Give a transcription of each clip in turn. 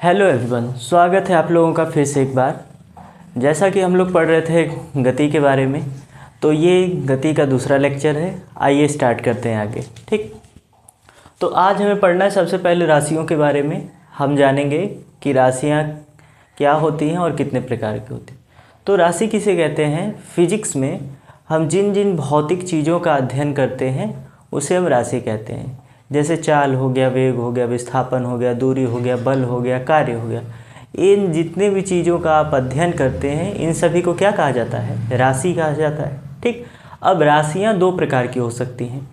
Hello everyone, स्वागत है आप लोगों का फिर से एक बार। जैसा कि हम लोग पढ़ रहे थे गति के बारे में, तो ये गति का दूसरा लेक्चर है। आइए स्टार्ट करते हैं आगे। ठीक, तो आज हमें पढ़ना है सबसे पहले राशियों के बारे में। हम जानेंगे कि राशियाँ क्या होती हैं और कितने प्रकार की होती हैं। तो राशि किसे कहते हैं? फिजिक्स में हम जिन जिन भौतिक चीज़ों का अध्ययन करते हैं उसे हम राशि कहते हैं। जैसे चाल हो गया, वेग हो गया, विस्थापन हो गया, दूरी हो गया, बल हो गया, कार्य हो गया। इन जितने भी चीज़ों का आप अध्ययन करते हैं इन सभी को क्या कहा जाता है? राशि कहा जाता है। ठीक, अब राशियाँ दो प्रकार की हो सकती हैं।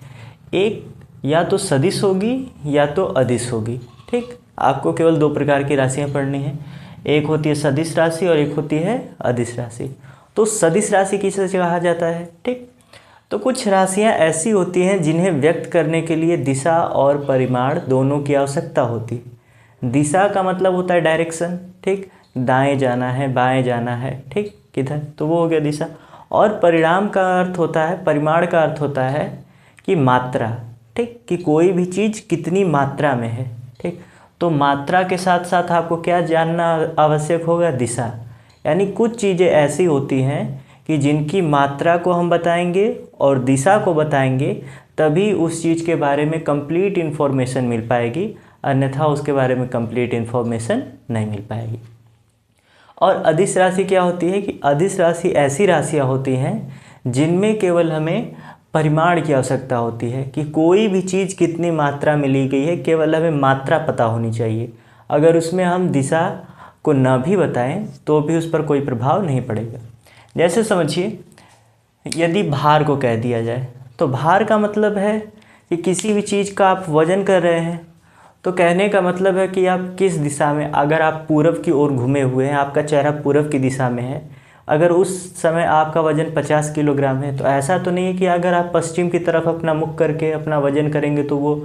एक या तो सदिश होगी या तो अदिश होगी। ठीक, आपको केवल दो प्रकार की राशियाँ पढ़नी हैं। एक होती है सदिश राशि और एक होती है अदिश राशि। तो सदिश राशि किसे कहा जाता है? ठीक, तो कुछ राशियां ऐसी होती हैं जिन्हें व्यक्त करने के लिए दिशा और परिमाण दोनों की आवश्यकता होती है। दिशा का मतलब होता है डायरेक्शन। ठीक, दाएं जाना है, बाएं जाना है, ठीक, किधर, तो वो हो गया दिशा। और परिणाम का अर्थ होता है, परिमाण का अर्थ होता है कि मात्रा। ठीक, कि कोई भी चीज़ कितनी मात्रा में है। ठीक, तो मात्रा के साथ साथ आपको क्या जानना आवश्यक होगा? दिशा। यानी कुछ चीज़ें ऐसी होती हैं कि जिनकी मात्रा को हम बताएंगे और दिशा को बताएंगे, तभी उस चीज़ के बारे में कंप्लीट इन्फॉर्मेशन मिल पाएगी, अन्यथा उसके बारे में कंप्लीट इन्फॉर्मेशन नहीं मिल पाएगी। और अदिश राशि क्या होती है कि अदिश राशि ऐसी राशियाँ होती हैं जिनमें केवल हमें परिमाण की आवश्यकता होती है कि कोई भी चीज़ कितनी मात्रा में ली गई है, केवल हमें मात्रा पता होनी चाहिए। अगर उसमें हम दिशा को न भी बताएं तो भी उस पर कोई प्रभाव नहीं पड़ेगा। जैसे समझिए, यदि भार को कह दिया जाए तो भार का मतलब है कि किसी भी चीज़ का आप वजन कर रहे हैं, तो कहने का मतलब है कि आप किस दिशा में, अगर आप पूरब की ओर घूमे हुए हैं, आपका चेहरा पूरब की दिशा में है, अगर उस समय आपका वज़न 50 किलोग्राम है, तो ऐसा तो नहीं है कि अगर आप पश्चिम की तरफ अपना मुख करके अपना वज़न करेंगे तो वो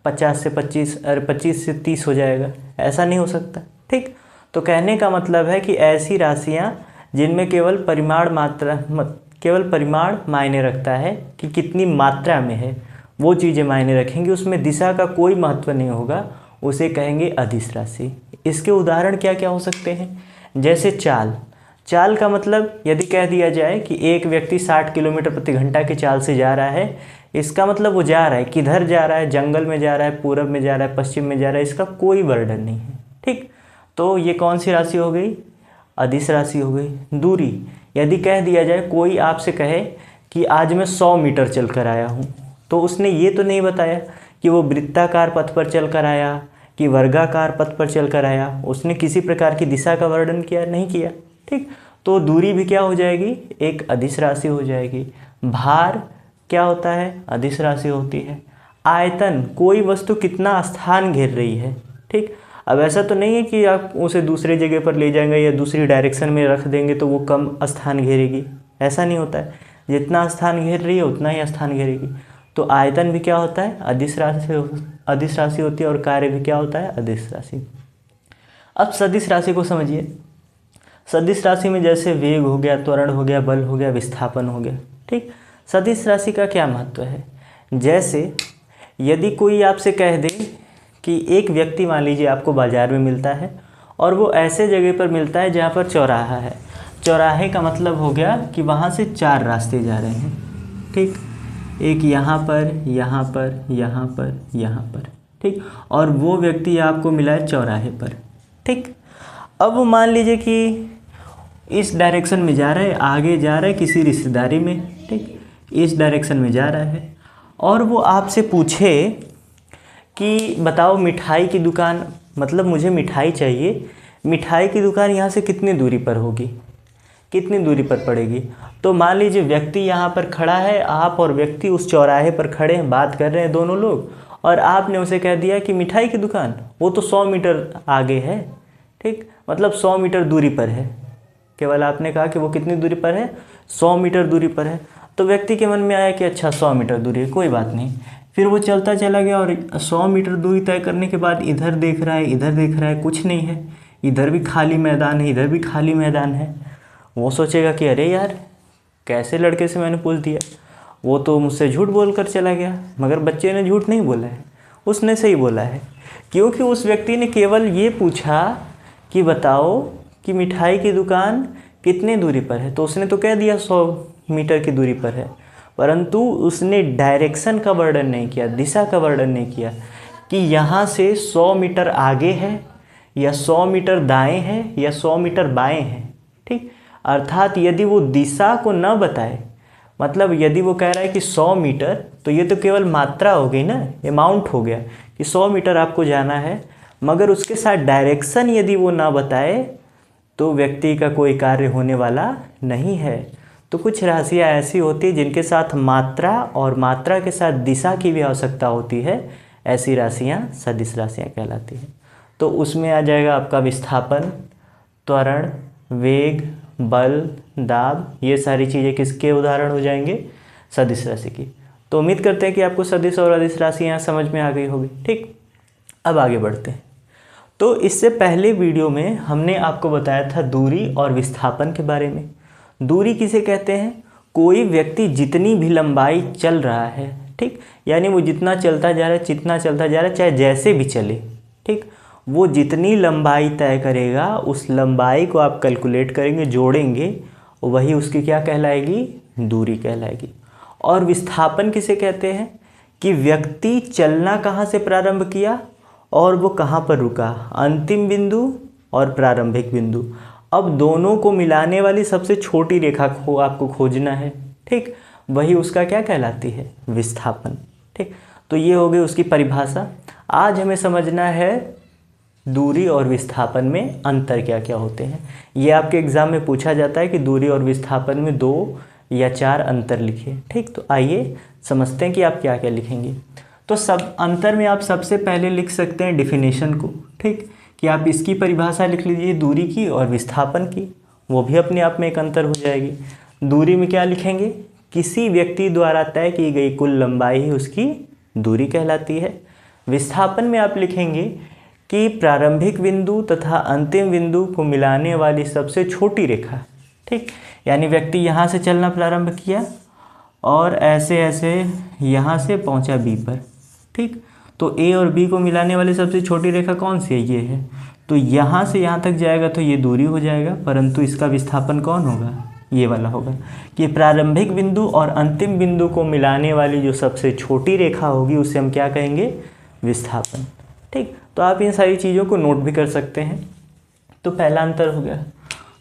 50 से 25 से 30 हो जाएगा। ऐसा नहीं हो सकता। ठीक, तो कहने का मतलब है कि ऐसी राशियाँ जिनमें केवल परिमाण मायने रखता है कि कितनी मात्रा में है, वो चीज़ें मायने रखेंगी, उसमें दिशा का कोई महत्व नहीं होगा, उसे कहेंगे अदिश राशि। इसके उदाहरण क्या क्या हो सकते हैं? जैसे चाल। चाल का मतलब यदि कह दिया जाए कि एक व्यक्ति 60 किलोमीटर प्रति घंटा की चाल से जा रहा है, इसका मतलब वो जा रहा है, किधर जा रहा है, जंगल में जा रहा है, पूरब में जा रहा है, पश्चिम में जा रहा है, इसका कोई वर्णन नहीं है। ठीक, तो ये कौन सी राशि हो गई? अदिश राशि हो गई। दूरी, यदि कह दिया जाए, कोई आपसे कहे कि आज मैं 100 मीटर चल कर आया हूँ, तो उसने ये तो नहीं बताया कि वो वृत्ताकार पथ पर चल कर आया कि वर्गाकार पथ पर चल कर आया, उसने किसी प्रकार की दिशा का वर्णन किया नहीं किया। ठीक, तो दूरी भी क्या हो जाएगी? एक अदिश राशि हो जाएगी। भार क्या होता है? अदिश राशि होती है। आयतन, कोई वस्तु कितना स्थान घेर रही है। ठीक, अब ऐसा तो नहीं है कि आप उसे दूसरी जगह पर ले जाएंगे या दूसरी डायरेक्शन में रख देंगे तो वो कम स्थान घेरेगी, ऐसा नहीं होता है। जितना स्थान घेर रही है उतना ही स्थान घेरेगी। तो आयतन भी क्या होता है? अदिश राशि होती है। और कार्य भी क्या होता है? अदिश राशि। अब सदिश राशि को समझिए। सदिश राशि में जैसे वेग हो गया, त्वरण हो गया, बल हो गया, विस्थापन हो गया। ठीक, सदिश राशि का क्या महत्व है? जैसे यदि कोई आपसे कह दे कि एक व्यक्ति, मान लीजिए, आपको बाज़ार में मिलता है और वो ऐसे जगह पर मिलता है जहाँ पर चौराहा है। चौराहे का मतलब हो गया कि वहाँ से 4 रास्ते जा रहे हैं। ठीक, एक यहाँ पर, यहाँ पर, यहाँ पर, यहाँ पर। ठीक, और वो व्यक्ति आपको मिला है चौराहे पर। ठीक, अब वो मान लीजिए कि इस डायरेक्शन में जा रहा है, आगे जा रहा है किसी रिश्तेदारी में। ठीक, इस डायरेक्शन में जा रहा है और वो आपसे पूछे कि बताओ मिठाई की दुकान, मतलब मुझे मिठाई चाहिए, मिठाई की दुकान यहाँ से कितनी दूरी पर होगी, कितनी दूरी पर पड़ेगी? तो मान लीजिए व्यक्ति यहाँ पर खड़ा है, आप और व्यक्ति उस चौराहे पर खड़े हैं, बात कर रहे हैं दोनों लोग, और आपने उसे कह दिया कि मिठाई की दुकान वो तो 100 मीटर आगे है। ठीक, मतलब 100 मीटर दूरी पर है। केवल आपने कहा कि वो कितनी दूरी पर है? 100 मीटर दूरी पर है। तो व्यक्ति के मन में आया कि अच्छा 100 मीटर दूरी है, कोई बात नहीं। फिर वो चलता चला गया और 100 मीटर दूरी तय करने के बाद इधर देख रहा है, इधर देख रहा है, कुछ नहीं है। इधर भी खाली मैदान है, इधर भी खाली मैदान है। वो सोचेगा कि अरे यार, कैसे लड़के से मैंने पूछ दिया, वो तो मुझसे झूठ बोल कर चला गया। मगर बच्चे ने झूठ नहीं बोला है, उसने सही बोला है, क्योंकि उस व्यक्ति ने केवल ये पूछा कि बताओ कि मिठाई की दुकान कितने दूरी पर है, तो उसने तो कह दिया 100 मीटर की दूरी पर है, परंतु उसने डायरेक्शन का वर्णन नहीं किया, दिशा का वर्णन नहीं किया कि यहाँ से 100 मीटर आगे है या 100 मीटर दाएं है या 100 मीटर बाएं है। ठीक, अर्थात यदि वो दिशा को न बताए, मतलब यदि वो कह रहा है कि 100 मीटर, तो ये तो केवल मात्रा हो गई ना, अमाउंट हो गया कि 100 मीटर आपको जाना है, मगर उसके साथ डायरेक्शन यदि वो ना बताए तो व्यक्ति का कोई कार्य होने वाला नहीं है। तो कुछ राशियाँ ऐसी होती हैं जिनके साथ मात्रा और मात्रा के साथ दिशा की भी आवश्यकता होती है, ऐसी राशियाँ सदिश राशियाँ कहलाती हैं। तो उसमें आ जाएगा आपका विस्थापन, त्वरण, वेग, बल, दाब, ये सारी चीज़ें किसके उदाहरण हो जाएंगे? सदिश राशि की। तो उम्मीद करते हैं कि आपको सदिश और अदिश राशियाँ समझ में आ गई होगी। ठीक, अब आगे बढ़ते हैं। तो इससे पहले वीडियो में हमने आपको बताया था दूरी और विस्थापन के बारे में। दूरी किसे कहते हैं? कोई व्यक्ति जितनी भी लंबाई चल रहा है, ठीक, यानी वो जितना चलता जा रहा है, जितना चलता जा रहा है, चाहे जैसे भी चले, ठीक, वो जितनी लंबाई तय करेगा उस लंबाई को आप कैलकुलेट करेंगे, जोड़ेंगे, वही उसकी क्या कहलाएगी? दूरी कहलाएगी। और विस्थापन किसे कहते हैं? कि व्यक्ति चलना कहाँ से प्रारंभ किया और वो कहाँ पर रुका, अंतिम बिंदु और प्रारंभिक बिंदु। अब दोनों को मिलाने वाली सबसे छोटी रेखा को आपको खोजना है, ठीक, वही उसका क्या कहलाती है? विस्थापन। ठीक, तो ये हो गई उसकी परिभाषा। आज हमें समझना है दूरी और विस्थापन में अंतर क्या क्या होते हैं। ये आपके एग्ज़ाम में पूछा जाता है कि दूरी और विस्थापन में 2 या 4 अंतर लिखिए। ठीक, तो आइए समझते हैं कि आप क्या क्या लिखेंगे। तो सब अंतर में आप सबसे पहले लिख सकते हैं डिफिनेशन को, ठीक, कि आप इसकी परिभाषा लिख लीजिए दूरी की और विस्थापन की, वो भी अपने आप में एक अंतर हो जाएगी। दूरी में क्या लिखेंगे? किसी व्यक्ति द्वारा तय की गई कुल लंबाई ही उसकी दूरी कहलाती है। विस्थापन में आप लिखेंगे कि प्रारंभिक बिंदु तथा अंतिम बिंदु को मिलाने वाली सबसे छोटी रेखा, ठीक, यानी व्यक्ति यहाँ से चलना प्रारंभ किया और ऐसे ऐसे यहाँ से पहुँचा बी पर, ठीक, तो ए और बी को मिलाने वाली सबसे छोटी रेखा कौन सी है? ये है। तो यहाँ से यहाँ तक जाएगा तो ये दूरी हो जाएगा, परंतु इसका विस्थापन कौन होगा? ये वाला होगा। कि प्रारंभिक बिंदु और अंतिम बिंदु को मिलाने वाली जो सबसे छोटी रेखा होगी उसे हम क्या कहेंगे? विस्थापन। ठीक, तो आप इन सारी चीज़ों को नोट भी कर सकते हैं। तो पहला अंतर हो गया।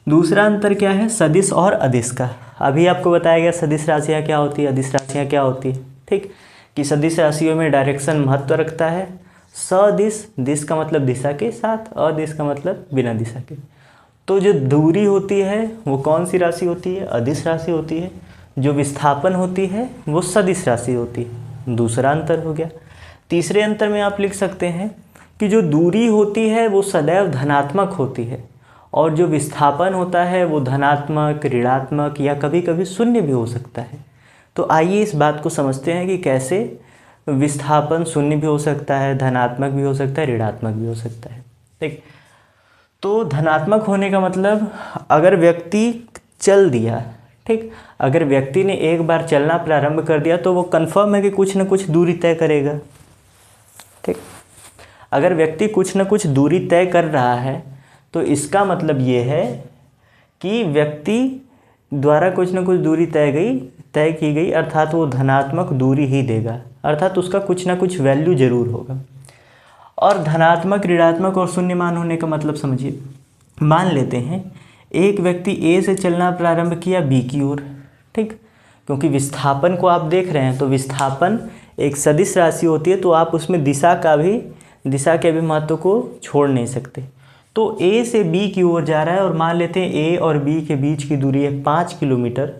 दूसरा अंतर क्या है? सदिश और अदिश का। अभी आपको बताया गया सदिश राशियाँ क्या होती है, अदिश राशियाँ क्या होती है। ठीक, कि सदिश राशियों में डायरेक्शन महत्व रखता है। सदिश, दिश का मतलब दिशा के साथ, अदिश का मतलब बिना दिशा के। तो जो दूरी होती है वो कौन सी राशि होती है? अदिश राशि होती है। जो विस्थापन होती है वो सदिश राशि होती है। दूसरा अंतर हो गया। तीसरे अंतर में आप लिख सकते हैं कि जो दूरी होती है वो सदैव धनात्मक होती है और जो विस्थापन होता है वो धनात्मक, ऋणात्मक या कभी कभी शून्य भी हो सकता है। तो आइए इस बात को समझते हैं कि कैसे विस्थापन शून्य भी हो सकता है, धनात्मक भी हो सकता है, ऋणात्मक भी हो सकता है। ठीक, तो धनात्मक होने का मतलब अगर व्यक्ति चल दिया, ठीक, अगर व्यक्ति ने एक बार चलना प्रारंभ कर दिया तो वो कंफर्म है कि कुछ न कुछ दूरी तय करेगा। ठीक, अगर व्यक्ति कुछ न कुछ दूरी तय कर रहा है तो इसका मतलब ये है कि व्यक्ति द्वारा कुछ न कुछ दूरी तय की गई, अर्थात वो धनात्मक दूरी ही देगा, अर्थात उसका कुछ ना कुछ वैल्यू जरूर होगा। और धनात्मक, ऋणात्मक और शून्य मान होने का मतलब समझिए। मान लेते हैं एक व्यक्ति ए से चलना प्रारंभ किया बी की ओर, ठीक, क्योंकि विस्थापन को आप देख रहे हैं तो विस्थापन एक सदिश राशि होती है, तो आप उसमें दिशा के भी महत्व को छोड़ नहीं सकते। तो ए से बी की ओर जा रहा है और मान लेते हैं ए और बी के बीच की दूरी है 5 किलोमीटर।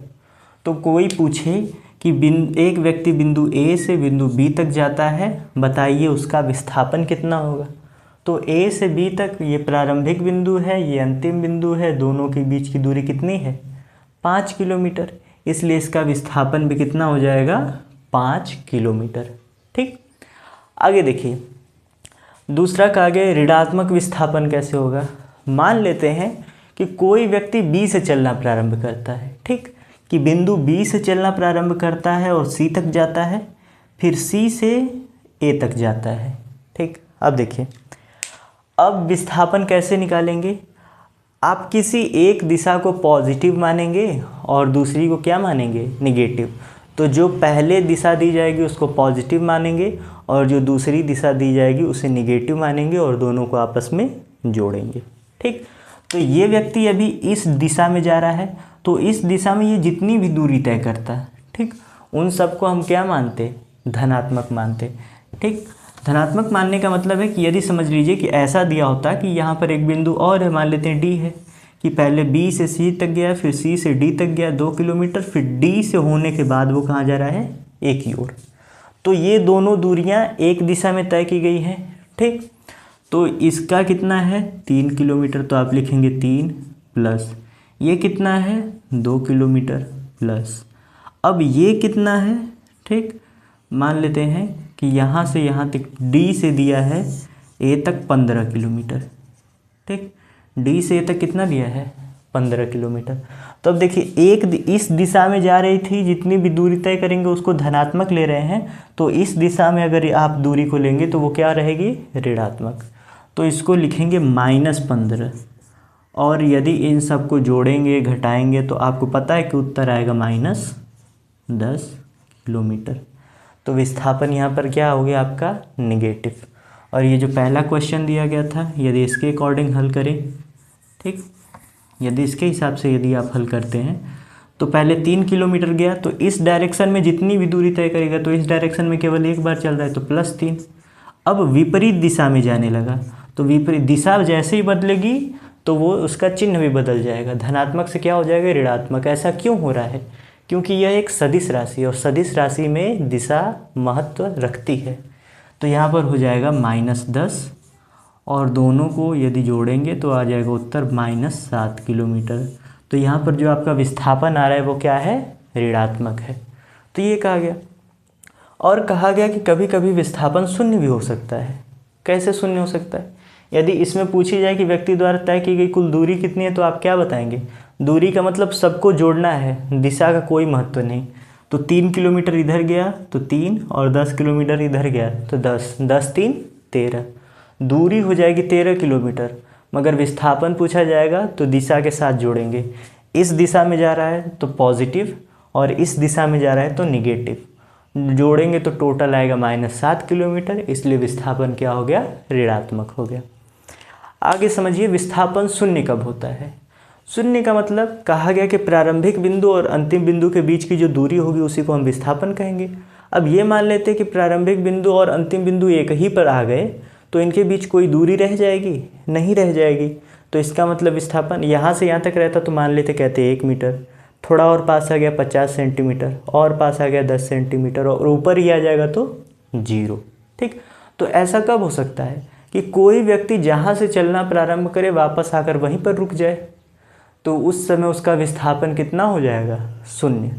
तो कोई पूछे कि एक व्यक्ति बिंदु ए से बिंदु बी तक जाता है, बताइए उसका विस्थापन कितना होगा? तो ए से बी तक ये प्रारंभिक बिंदु है, ये अंतिम बिंदु है, दोनों के बीच की दूरी कितनी है? 5 किलोमीटर। इसलिए इसका विस्थापन भी कितना हो जाएगा? 5 किलोमीटर। ठीक, आगे देखिए दूसरा कहा गया ऋणात्मक विस्थापन कैसे होगा। मान लेते हैं कि कोई व्यक्ति बी से चलना प्रारंभ करता है, ठीक, कि बिंदु बी से चलना प्रारंभ करता है और सी तक जाता है, फिर सी से ए तक जाता है। ठीक, अब देखिए अब विस्थापन कैसे निकालेंगे? आप किसी एक दिशा को पॉजिटिव मानेंगे और दूसरी को क्या मानेंगे? निगेटिव। तो जो पहले दिशा दी जाएगी उसको पॉजिटिव मानेंगे और जो दूसरी दिशा दी जाएगी उसे निगेटिव मानेंगे और दोनों को आपस में जोड़ेंगे। ठीक, तो ये व्यक्ति अभी इस दिशा में जा रहा है, तो इस दिशा में ये जितनी भी दूरी तय करता है, ठीक, उन सबको हम क्या मानते? धनात्मक मानते। ठीक, धनात्मक मानने का मतलब है कि यदि समझ लीजिए कि ऐसा दिया होता कि यहाँ पर एक बिंदु और है, मान लेते हैं डी है, कि पहले बी से सी तक गया, फिर सी से डी तक गया 2 किलोमीटर, फिर डी से होने के बाद वो कहाँ जा रहा है? एक ही ओर। तो ये दोनों दूरियाँ एक दिशा में तय की गई हैं। ठीक, तो इसका कितना है? 3 किलोमीटर, तो आप लिखेंगे 3 प्लस ये कितना है? 2 किलोमीटर प्लस, अब ये कितना है? ठीक, मान लेते हैं कि यहाँ से यहाँ तक डी से दिया है ए तक 15 किलोमीटर। ठीक, डी से ए तक कितना दिया है? 15 किलोमीटर। तो अब देखिए एक इस दिशा में जा रही थी, जितनी भी दूरी तय करेंगे उसको धनात्मक ले रहे हैं, तो इस दिशा में अगर आप दूरी को लेंगे तो वो क्या रहेगी? ऋणात्मक। तो इसको लिखेंगे -15, और यदि इन सब को जोड़ेंगे घटाएंगे तो आपको पता है कि उत्तर आएगा -10 किलोमीटर। तो विस्थापन यहाँ पर क्या हो गया आपका? निगेटिव। और ये जो पहला क्वेश्चन दिया गया था, यदि इसके अकॉर्डिंग हल करें, ठीक, यदि इसके हिसाब से यदि आप हल करते हैं तो पहले 3 किलोमीटर गया, तो इस डायरेक्शन में जितनी भी दूरी तय करेगा तो इस डायरेक्शन में केवल एक बार चल रहा है, तो +3। अब विपरीत दिशा में जाने लगा, तो विपरीत दिशा जैसे ही बदलेगी तो वो उसका चिन्ह भी बदल जाएगा, धनात्मक से क्या हो जाएगा? ऋणात्मक। ऐसा क्यों हो रहा है? क्योंकि यह एक सदिश राशि है और सदिश राशि में दिशा महत्व रखती है। तो यहाँ पर हो जाएगा -10, और दोनों को यदि जोड़ेंगे तो आ जाएगा उत्तर -7 किलोमीटर। तो यहाँ पर जो आपका विस्थापन आ रहा है वो क्या है? ऋणात्मक है। तो ये कहा गया। और कहा गया कि कभी कभी विस्थापन शून्य भी हो सकता है। कैसे शून्य हो सकता है? यदि इसमें पूछी जाए कि व्यक्ति द्वारा तय की गई कुल दूरी कितनी है, तो आप क्या बताएंगे? दूरी का मतलब सबको जोड़ना है, दिशा का कोई महत्व नहीं। तो 3 किलोमीटर इधर गया तो 3, और 10 किलोमीटर इधर गया तो 10, 10 3 13, दूरी हो जाएगी 13 किलोमीटर। मगर विस्थापन पूछा जाएगा तो दिशा के साथ जोड़ेंगे। इस दिशा में जा रहा है तो पॉजिटिव और इस दिशा में जा रहा है तो निगेटिव, जोड़ेंगे तो टोटल आएगा -7 किलोमीटर। इसलिए विस्थापन क्या हो गया? ऋणात्मक हो गया। आगे समझिए विस्थापन शून्य कब होता है। शून्य का मतलब कहा गया कि प्रारंभिक बिंदु और अंतिम बिंदु के बीच की जो दूरी होगी उसी को हम विस्थापन कहेंगे। अब ये मान लेते हैं कि प्रारंभिक बिंदु और अंतिम बिंदु एक ही पर आ गए, तो इनके बीच कोई दूरी रह जाएगी? नहीं रह जाएगी। तो इसका मतलब विस्थापन यहाँ से यहाँ तक रहता तो मान लेते कहते 1 मीटर, थोड़ा और पास आ गया 50 सेंटीमीटर, और पास आ गया 10 सेंटीमीटर, और ऊपर ही आ जाएगा तो 0। ठीक, तो ऐसा कब हो सकता है कि कोई व्यक्ति जहाँ से चलना प्रारंभ करे वापस आकर वहीं पर रुक जाए? तो उस समय उसका विस्थापन कितना हो जाएगा? शून्य।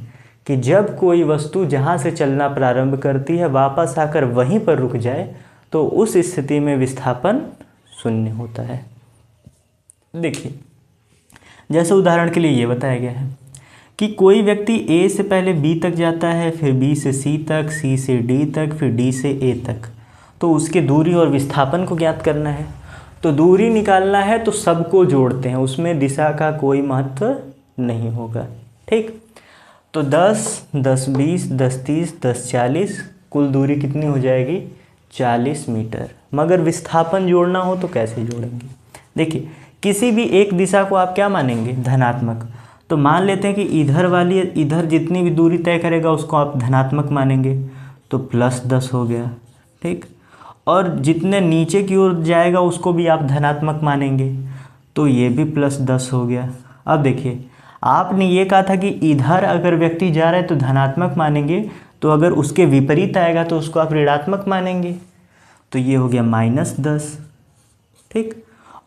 कि जब कोई वस्तु जहाँ से चलना प्रारंभ करती है वापस आकर वहीं पर रुक जाए तो उस स्थिति में विस्थापन शून्य होता है। देखिए, जैसे उदाहरण के लिए ये बताया गया है कि कोई व्यक्ति A से पहले B तक जाता है, फिर B से C तक, C से D तक, फिर D से A तक। तो उसके दूरी और विस्थापन को ज्ञात करना है। तो दूरी निकालना है तो सबको जोड़ते हैं, उसमें दिशा का कोई महत्व नहीं होगा। ठीक, तो 10, 10 20, 10 30, 10 40, कुल दूरी कितनी हो जाएगी? 40 मीटर। मगर विस्थापन जोड़ना हो तो कैसे जोड़ेंगे? देखिए, किसी भी एक दिशा को आप क्या मानेंगे? धनात्मक। तो मान लेते हैं कि इधर जितनी भी दूरी तय करेगा उसको आप धनात्मक मानेंगे, तो +10 हो गया। ठीक, और जितने नीचे की ओर जाएगा उसको भी आप धनात्मक मानेंगे, तो ये भी +10 हो गया। अब देखिए, आपने ये कहा था कि इधर अगर व्यक्ति जा रहा है तो धनात्मक मानेंगे, तो अगर उसके विपरीत आएगा तो उसको आप ऋणात्मक मानेंगे, तो ये हो गया -10। ठीक,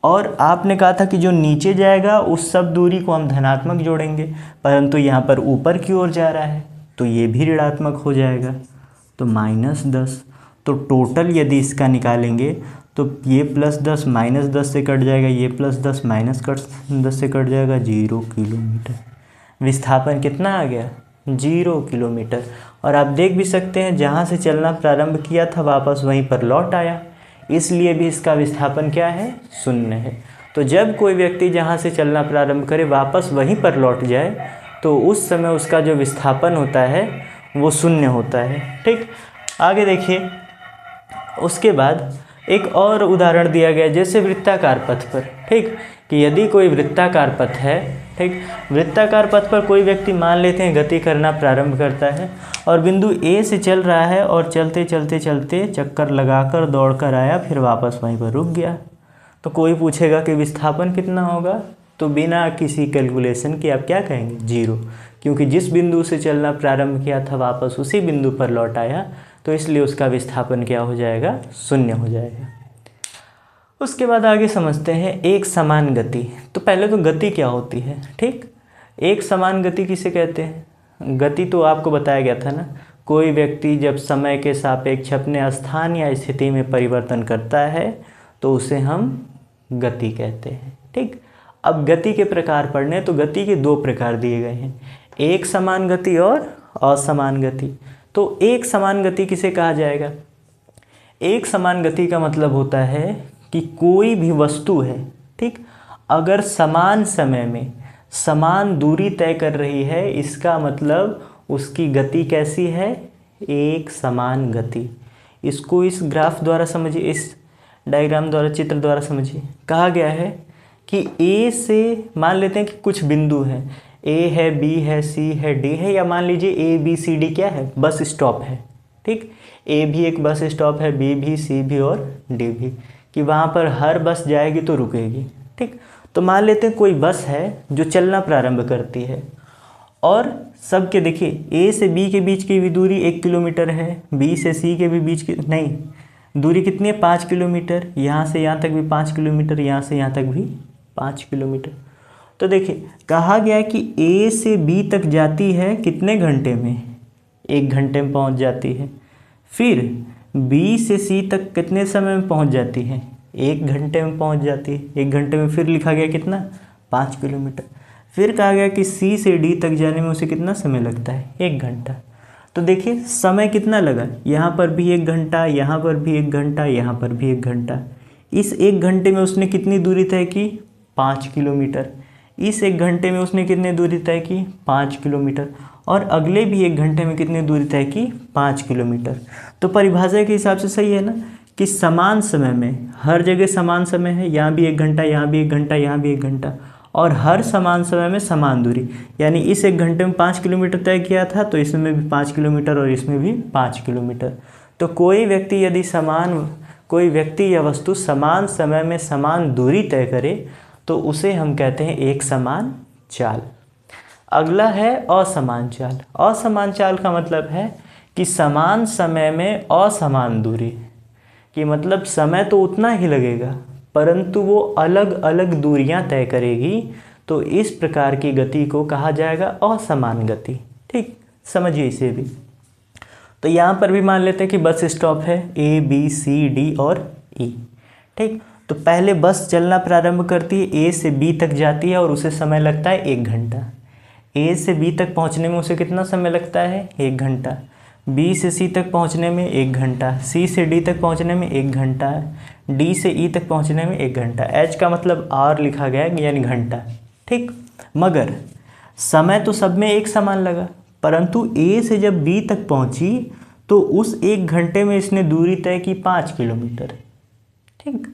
और आपने कहा था कि जो नीचे जाएगा उस सब दूरी को हम धनात्मक जोड़ेंगे, परंतु यहाँ पर ऊपर की ओर जा रहा है तो ये भी ऋणात्मक हो जाएगा, तो -10। तो टोटल यदि इसका निकालेंगे तो ये +10 -10 से कट जाएगा, ये +10 -10 से कट जाएगा, 0 किलोमीटर। विस्थापन कितना आ गया? 0 किलोमीटर। और आप देख भी सकते हैं जहाँ से चलना प्रारंभ किया था वापस वहीं पर लौट आया। इसलिए भी इसका विस्थापन क्या है, शून्य है। तो जब कोई व्यक्ति जहाँ से चलना प्रारंभ करे वापस वहीं पर लौट जाए तो उस समय उसका जो विस्थापन होता है वो शून्य होता है। ठीक, आगे देखिए। उसके बाद एक और उदाहरण दिया गया, जैसे वृत्ताकार पथ पर। ठीक, कि यदि कोई वृत्ताकार पथ है, ठीक, वृत्ताकार पथ पर कोई व्यक्ति मान लेते हैं गति करना प्रारंभ करता है और बिंदु ए से चल रहा है और चलते चलते चलते चक्कर लगाकर दौड़ कर आया, फिर वापस वहीं पर रुक गया। तो कोई पूछेगा कि विस्थापन कितना होगा, तो बिना किसी कैलकुलेशन के आप क्या कहेंगे, 0, क्योंकि जिस बिंदु से चलना प्रारंभ किया था वापस उसी बिंदु पर लौट आया, तो इसलिए उसका विस्थापन क्या हो जाएगा, शून्य हो जाएगा। उसके बाद आगे समझते हैं एक समान गति। तो पहले तो गति क्या होती है। ठीक, एक समान गति किसे कहते हैं। गति तो आपको बताया गया था ना, कोई व्यक्ति जब समय के सापेक्ष अपने स्थान या स्थिति में परिवर्तन करता है तो उसे हम गति कहते हैं। ठीक, अब गति के प्रकार पढ़ने, तो गति के 2 प्रकार दिए गए हैं, एक समान गति और असमान गति। तो एक समान गति किसे कहा जाएगा। एक समान गति का मतलब होता है कि कोई भी वस्तु है, ठीक, अगर समान समय में समान दूरी तय कर रही है, इसका मतलब उसकी गति कैसी है, एक समान गति। इसको इस ग्राफ द्वारा समझिए, इस डायग्राम द्वारा, चित्र द्वारा समझिए। कहा गया है कि ए से मान लेते हैं कि कुछ बिंदु हैं, ए है, बी है, सी है, डी है, या मान लीजिए ए बी सी डी क्या है, बस स्टॉप है। ठीक, ए भी एक बस स्टॉप है, बी भी, सी भी और डी भी, कि वहाँ पर हर बस जाएगी तो रुकेगी। ठीक, तो मान लेते हैं कोई बस है जो चलना प्रारंभ करती है और सबके देखिए ए से बी के बीच की भी दूरी 1 किलोमीटर है, बी से सी के भी बीच की नहीं दूरी कितनी है, 5 किलोमीटर, यहाँ से यहाँ तक भी 5 किलोमीटर, यहाँ से यहाँ तक भी 5 किलोमीटर। तो देखिए कहा गया है कि ए से बी तक जाती है कितने घंटे में, 1 घंटे में पहुँच जाती है। फिर बी से सी तक कितने समय में पहुँच जाती है, 1 घंटे में पहुँच जाती है। 1 घंटे में फिर लिखा गया कितना, 5 किलोमीटर। फिर कहा गया कि सी से डी तक जाने में उसे कितना समय लगता है, 1 घंटा। तो देखिए समय कितना लगा, यहाँ पर भी 1 घंटा, यहाँ पर भी 1 घंटा, यहाँ पर भी 1 घंटा। इस 1 घंटे में उसने कितनी दूरी तय की, 5 किलोमीटर। इस 1 घंटे में उसने कितनी दूरी तय की, 5 किलोमीटर। और अगले भी 1 घंटे में कितनी दूरी तय की, 5 किलोमीटर। तो परिभाषा के हिसाब से सही है ना, कि समान समय में हर जगह समान समय है, यहाँ भी 1 घंटा, यहाँ भी 1 घंटा, यहाँ भी 1 घंटा, और हर समान समय में समान दूरी। यानी इस 1 घंटे में 5 किलोमीटर तय किया था तो इसमें भी 5 किलोमीटर और इसमें भी 5 किलोमीटर। तो कोई व्यक्ति या वस्तु समान समय में समान दूरी तय करे तो उसे हम कहते हैं एक समान चाल। अगला है असमान चाल। असमान चाल का मतलब है कि समान समय में असमान दूरी, कि मतलब समय तो उतना ही लगेगा परंतु वो अलग अलग दूरियां तय करेगी, तो इस प्रकार की गति को कहा जाएगा असमान गति। ठीक, समझिए इसे भी। तो यहाँ पर भी मान लेते हैं कि बस स्टॉप है, ए बी सी डी और ई। ठीक, तो पहले बस चलना प्रारंभ करती है, ए से बी तक जाती है और उसे समय लगता है 1 घंटा। ए से बी तक पहुँचने में उसे कितना समय लगता है, 1 घंटा। बी से सी तक पहुँचने में 1 घंटा, सी से डी तक पहुँचने में 1 घंटा, डी से ई तक पहुँचने में 1 घंटा। एच का मतलब आर लिखा गया है, यानी घंटा। ठीक, मगर समय तो सब में एक समान लगा, परंतु ए से जब बी तक पहुँची तो उस 1 घंटे में इसने दूरी तय की 5 किलोमीटर। ठीक,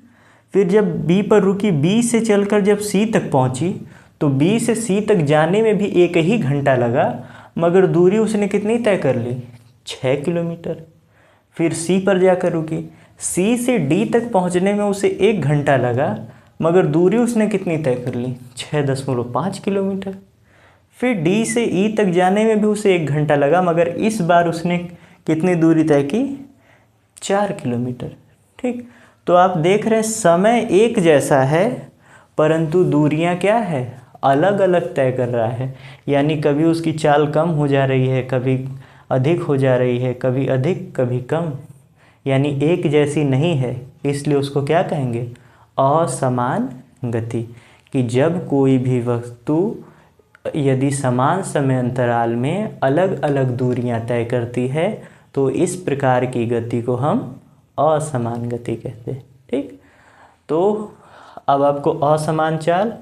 फिर जब बी पर रुकी, बी से चलकर जब सी तक पहुँची तो बी से सी तक जाने में भी 1 ही घंटा लगा, मगर दूरी उसने कितनी तय कर ली, 6 किलोमीटर। फिर सी पर जाकर रुकी, सी से डी तक पहुंचने में उसे 1 घंटा लगा, मगर दूरी उसने कितनी तय कर ली, 6.5 किलोमीटर। फिर डी से ई तक जाने में भी उसे 1 घंटा लगा, मगर इस बार उसने कितनी दूरी तय की, 4 किलोमीटर। ठीक, तो आप देख रहे हैं समय एक जैसा है परंतु दूरियां क्या है, अलग अलग तय कर रहा है। यानी कभी उसकी चाल कम हो जा रही है, कभी अधिक हो जा रही है, कभी अधिक कभी कम, यानी एक जैसी नहीं है। इसलिए उसको क्या कहेंगे, असमान गति। कि जब कोई भी वस्तु यदि समान समय अंतराल में अलग अलग दूरियां तय करती है तो इस प्रकार की गति को हम असमान गति कहते हैं। ठीक, तो अब आपको असमान चाल